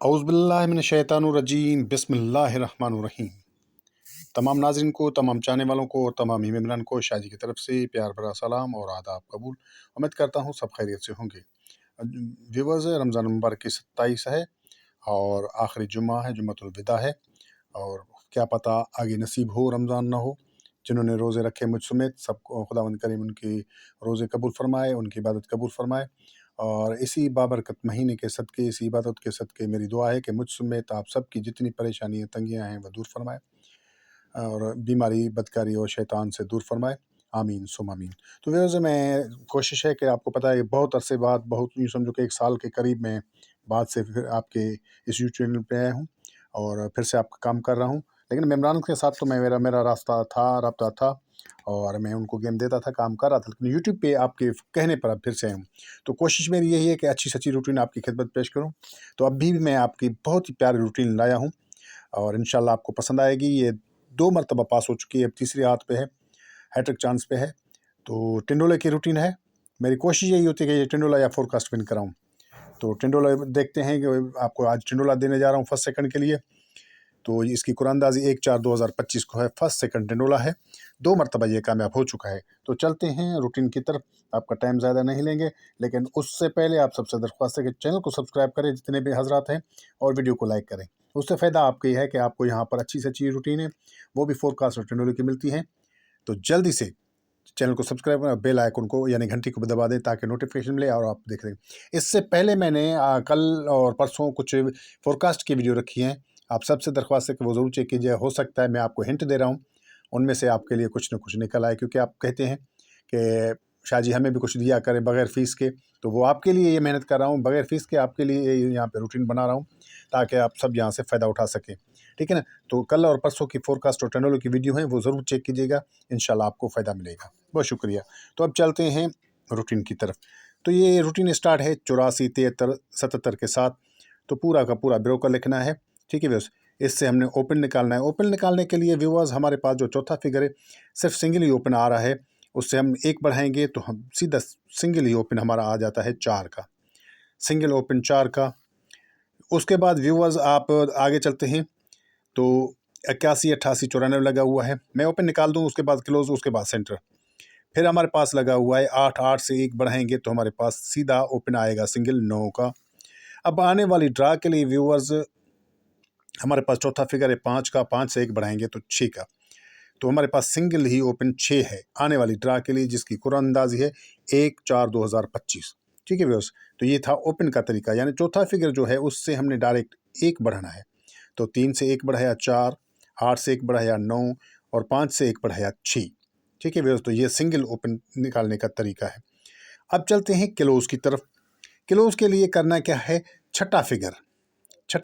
औज़ुबिल्लाहिमिनश्शैतानिर्रजीम बिस्मिल्लाहिर्रहमानिर्रहीम। तमाम नाज़रीन को, तमाम चाहने वालों को और तमाम इमरान को शाजी की तरफ से प्यार भरा सलाम और आदाब कबूल। उम्मीद करता हूँ सब खैरियत से होंगे। व्यूअर्स, रमज़ान मुबारक की 27 है और आखिरी जुम्मा है, जुम्मतुल विदा है। और क्या पता आगे नसीब हो रमज़ान ना हो। जिन्होंने रोज़े रखे मुझ समेत सबको खुदावंद करीम उनकी रोज़े कबूल फरमाए, उनकी इबादत कबूल फरमाए। और इसी बाबरकत महीने के सदक़े, इसी इबादत के सदक़े मेरी दुआ है कि मुझ समेत आप सब की जितनी परेशानियाँ तंगियाँ हैं वह दूर फरमाए और बीमारी बदकारी और शैतान से दूर फरमाए। आमीन सुम आमीन। तो वैसे मैं कोशिश है कि आपको पता है बहुत अरसे बाद, बहुत यूँ समझो कि 1 साल के करीब मैं बाद से फिर आपके इस यूट्यूब चैनल पे आया हूँ और फिर से आपका काम कर रहा हूँ। लेकिन मेमरान के साथ तो मेरा रास्ता था, रब्ता था और मैं उनको गेम देता था, काम कर रहा था। लेकिन यूट्यूब पे आपके कहने पर अब फिर से आया हूँ। तो कोशिश मेरी यही है कि अच्छी सच्ची रूटीन आपकी खिदमत पेश करूँ। तो अभी भी मैं आपकी बहुत ही प्यारी रूटीन लाया हूँ और इंशाल्लाह आपको पसंद आएगी। ये 2 मरतबा पास हो चुकी है, अब तीसरी हाथ पे है, हैट्रिक चांस पे है। तो टिंडोले की रूटीन है। मेरी कोशिश यही होती है कि ये टिंडोला या फोरकास्ट विन कराऊँ। तो टिंडोला देखते हैं कि आपको आज टिंडोला देने जा रहा हूँ फर्स्ट सेकंड के लिए। तो इसकी कुरानंदाज़ी 1/4/2025 को है, फर्स्ट सेकंड टिंडोला है, 2 मरतबा ये कामयाब हो चुका है। तो चलते हैं रूटीन की तरफ, आपका टाइम ज़्यादा नहीं लेंगे, लेकिन उससे पहले आप सबसे दरख्वास्त है कि चैनल को सब्सक्राइब करें जितने भी हज़रात हैं और वीडियो को लाइक करें। उससे फ़ायदा आपका ये है कि आपको यहाँ पर अच्छी से अच्छी रूटीनें, वो भी फोरकास्ट और टिंडोले की मिलती हैं। तो जल्दी से चैनल को सब्सक्राइब करें, बेल आइकन को यानी घंटी को भी दबा दें ताकि नोटिफिकेशन मिले और आप देख लें। इससे पहले मैंने कल और परसों कुछ फोरकास्ट की वीडियो रखी हैं। आप सबसे दरख्वास्त है कि वो ज़रूर चेक कीजिए। हो सकता है मैं आपको हिंट दे रहा हूँ, उनमें से आपके लिए कुछ न कुछ निकल आए, क्योंकि आप कहते हैं कि शाह जी हमें भी कुछ दिया करें बगैर फ़ीस के। तो वो आपके लिए ये मेहनत कर रहा हूँ, बगैर फ़ीस के आपके लिए यहाँ पे रूटीन बना रहा हूँ ताकि आप सब यहाँ से फ़ायदा उठा सकें। ठीक है ना? तो कल और परसों की फोरकास्ट और टिंडोले की वीडियो हैं, वो ज़रूर चेक कीजिएगा, इंशाल्लाह आपको फ़ायदा मिलेगा। बहुत शुक्रिया। तो अब चलते हैं रूटीन की तरफ। तो ये रूटीन स्टार्ट है 84, 73, 77 के साथ। तो पूरा का पूरा ब्रोकर लिखना है। ठीक है व्यूअर्स, इससे हमने ओपन निकालना है। ओपन निकालने के लिए व्यूअर्स हमारे पास जो चौथा फिगर है सिर्फ सिंगल ही ओपन आ रहा है, उससे हम 1 बढ़ाएंगे तो हम सीधा सिंगल ही ओपन हमारा आ जाता है 4 का, सिंगल ओपन 4 का। उसके बाद व्यूअर्स आप आगे चलते हैं तो 81, 88, 94 लगा हुआ है। मैं ओपन निकाल दूँ, उसके बाद क्लोज, उसके बाद सेंटर। फिर हमारे पास लगा हुआ है 8, 8 से 1 बढ़ाएंगे तो हमारे पास सीधा ओपन आएगा सिंगल 9 का। अब आने वाली ड्रा के लिए व्यूअर्स हमारे पास चौथा फिगर है 5 का, 5 से 1 बढ़ाएंगे तो 6 का। तो हमारे पास सिंगल ही ओपन 6 है आने वाली ड्रा के लिए, जिसकी कुरानंदाजी है 1/4/2025। ठीक है व्यूअर्स, तो ये था ओपन का तरीका, यानी चौथा फिगर जो है उससे हमने डायरेक्ट 1 बढ़ाना है। तो 3 से 1 बढ़ाया 4, 8 से 1 बढ़ाया 9 और 5 से 1 बढ़ाया 6। ठीक है व्यूअर्स, तो ये सिंगल ओपन निकालने का तरीका है। अब चलते हैं क्लोज की तरफ। क्लोज के लिए करना क्या है, छठा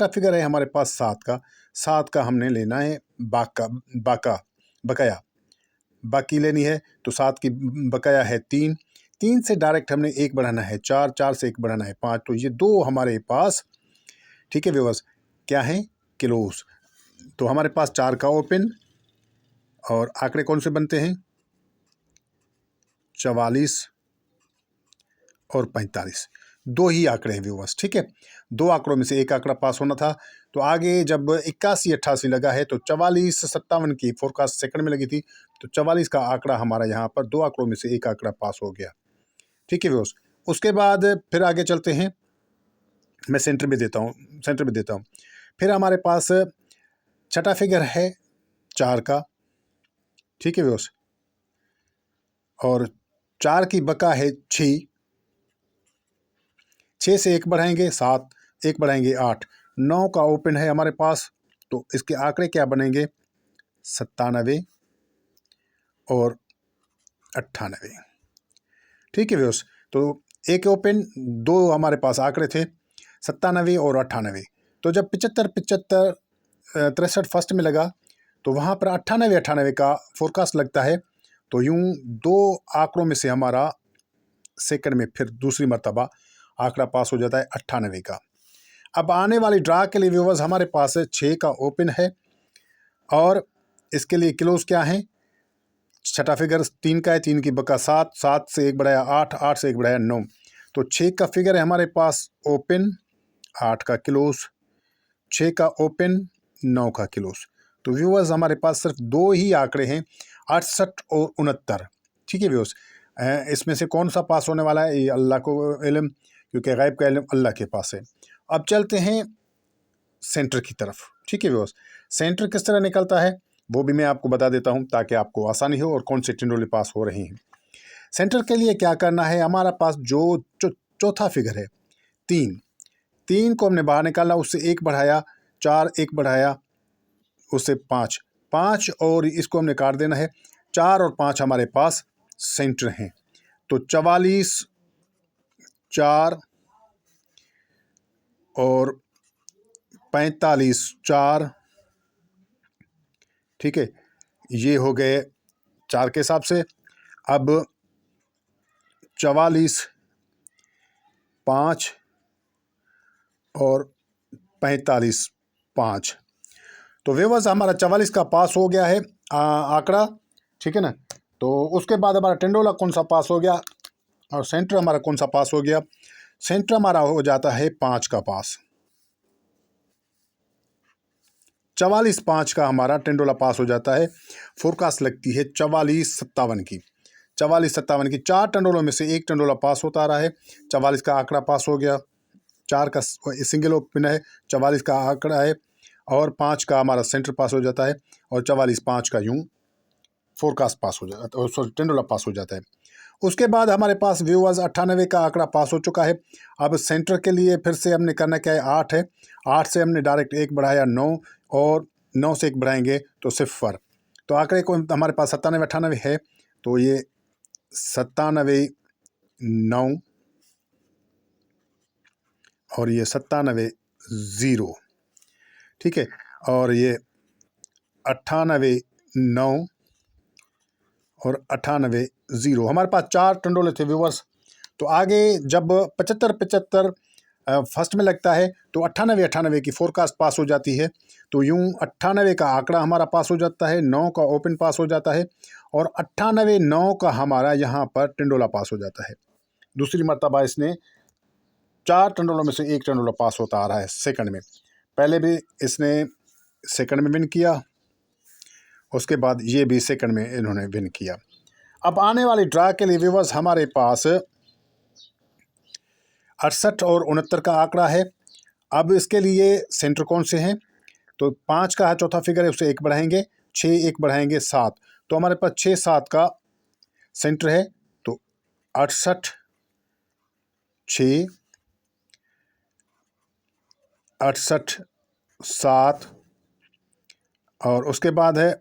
फिगर है हमारे पास 7 का। 7 का हमने लेना है बकाया बाकी लेनी है। तो 7 की बकाया है 3, 3 से डायरेक्ट हमने 1 बढ़ाना है 4, 4 से 1 बढ़ाना है 5। तो ये 2 हमारे पास, ठीक है व्यूअर्स, क्या है, क्लोज। तो हमारे पास 4 का ओपन और आंकड़े कौन से बनते हैं, 44 और 45, 2 ही आंकड़े हैं व्यूअर्स। ठीक है, 2 आंकड़ों में से एक आंकड़ा पास होना था। तो आगे जब 81, 88 लगा है तो 44, 57 की फोरकास्ट सेकंड में लगी थी, तो 44 का आंकड़ा हमारा यहाँ पर 2 आंकड़ों में से एक आंकड़ा पास हो गया। ठीक है व्यूअर्स, उसके बाद फिर आगे चलते हैं, मैं सेंटर में देता हूँ। फिर हमारे पास छठा फिगर है 4 का। ठीक है व्यूअर्स, और 4 की बका है 6, 6 से 1 बढ़ाएंगे 7, 1 बढ़ाएंगे 8, 9 का ओपन है हमारे पास। तो इसके आंकड़े क्या बनेंगे, 97 और 98। ठीक है व्यूअर्स, तो एक ओपन, 2 हमारे पास आंकड़े थे, 97 और 98। तो जब 75, 75, 63 फर्स्ट में लगा तो वहाँ पर 98, 98 का फोरकास्ट लगता है। तो यूं 2 आंकड़ों में से हमारा सेकंड में फिर दूसरी मर्तबा आंकड़ा पास हो जाता है 98 का। अब आने वाली ड्रा के लिए व्यूअर्स हमारे पास 6 का ओपन है और इसके लिए क्लोज क्या है, छठा फिगर 3 का है, 3 की बका 7, 7 से 1 बढ़ाया 8, 8 से 1 बढ़ाया 9। तो 6 का फिगर है हमारे पास ओपन, 8 का क्लोज। 6 का ओपन, 9 का क्लोज। तो व्यूअर्स हमारे पास सिर्फ 2 ही आंकड़े हैं, 68 और 69। ठीक है व्यूअर्स, इसमें से कौन सा पास होने वाला है ये अल्लाह को इल्म, क्योंकि गैब का इल्म अल्लाह के पास है। अब चलते हैं सेंटर की तरफ। ठीक है व्यूअर्स, सेंटर किस तरह निकलता है वो भी मैं आपको बता देता हूं ताकि आपको आसानी हो और कौन से टिंडोले पास हो रहे हैं। सेंटर के लिए क्या करना है, हमारा पास जो चौथा फिगर है 3 को हमने बाहर निकाला, उससे 1 बढ़ाया, 4 1 बढ़ाया, उससे 5 और इसको हमने काट देना है। 4 और 5 हमारे पास सेंटर हैं, तो 44, 4 और 45, 4। ठीक है, ये हो गए 4 के हिसाब से। अब 44, 5 और 45, 5। तो व्यूअर्स हमारा 44 का पास हो गया है आंकड़ा। ठीक है ना, तो उसके बाद हमारा टिंडोला कौन सा पास हो गया और सेंटर हमारा कौन सा पास हो गया। सेंटर हमारा हो जाता है 5 का पास। 44, 5 का हमारा टिंडोला पास हो जाता है। फोरकास्ट लगती है 44, 57 की। 44, 57 की 4 टंडोलों में से 1 टंडोला पास होता आ रहा है। 44 का आंकड़ा पास हो गया, 4 का सिंगल ओपन है, 44 का आंकड़ा है और 5 का हमारा सेंटर पास हो जाता है और 44, 5 का यूं फोरकास्ट पास हो जाता है, सॉरी टिंडोला पास हो जाता है। उसके बाद हमारे पास व्यूअर्स 98 का आंकड़ा पास हो चुका है। अब सेंटर के लिए फिर से हमने करना क्या है, 8 है। 8 से हमने डायरेक्ट 1 बढ़ाया 9 और 9 से 1 बढ़ाएंगे तो 0। तो आंकड़े को हमारे पास 97, 98 है, तो ये 97, 9 और ये 97, 0। ठीक है, और ये 98, 9 और 98, 0। हमारे पास 4 टंडोले थे व्यूवर्स। तो आगे जब 75, 75 फर्स्ट में लगता है तो 98, 98 की फोरकास्ट पास हो जाती है। तो यूं 98 का आंकड़ा हमारा पास हो जाता है, 9 का ओपन पास हो जाता है और 98, 9 का हमारा यहाँ पर टिंडोला पास हो जाता है। दूसरी मर्तबा इसने 4 टंडोलों में से 1 टंडोला पास होता आ रहा है सेकंड में। पहले भी इसने सेकंड में विन किया, उसके बाद ये भी सेकंड में इन्होंने विन किया। अब आने वाली ड्रा के लिए व्यूअर्स हमारे पास 68 और 69 का आंकड़ा है। अब इसके लिए सेंटर कौन से हैं, तो 5 का है चौथा फिगर है, उससे 1 बढ़ाएंगे, 6 1 बढ़ाएंगे 7। तो हमारे पास 6 7 का सेंटर है। तो 68, 6, 68, 7 और उसके बाद है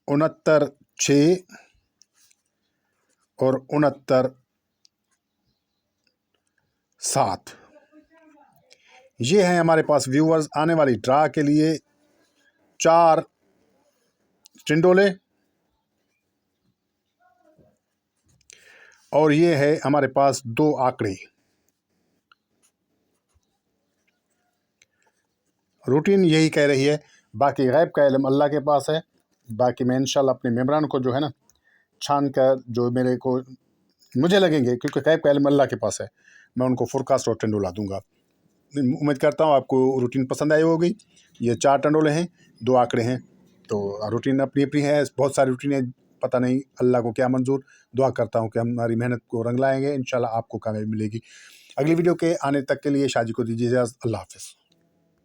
69, 6 और 69, 7। ये है हमारे पास व्यूअर्स आने वाली ड्रा के लिए 4 टिंडोले और ये है हमारे पास 2 आंकड़े। रूटीन यही कह रही है, बाकी गैब का इल्म अल्लाह के पास है। बाकी मैं इंशाल्लाह अपने मेम्बरान को जो है ना छान कर जो मेरे को मुझे लगेंगे, क्योंकि गैब का इल्म अल्लाह के पास है, मैं उनको फोरकास्ट और टिंडोला दूंगा। उम्मीद करता हूँ आपको रूटीन पसंद आई होगी। ये 4 टंडोले हैं, 2 आंकड़े हैं, तो रूटीन अपनी अपनी है। बहुत सारी रूटीन है, पता नहीं अल्लाह को क्या मंजूर। दुआ करता हूँ कि हमारी मेहनत को रंग लाएंगे, इंशाल्लाह आपको कामयाबी मिलेगी। अगली वीडियो के आने तक के लिए शाजी को दीजिए इजाज़त। अल्लाह हाफ़िज़।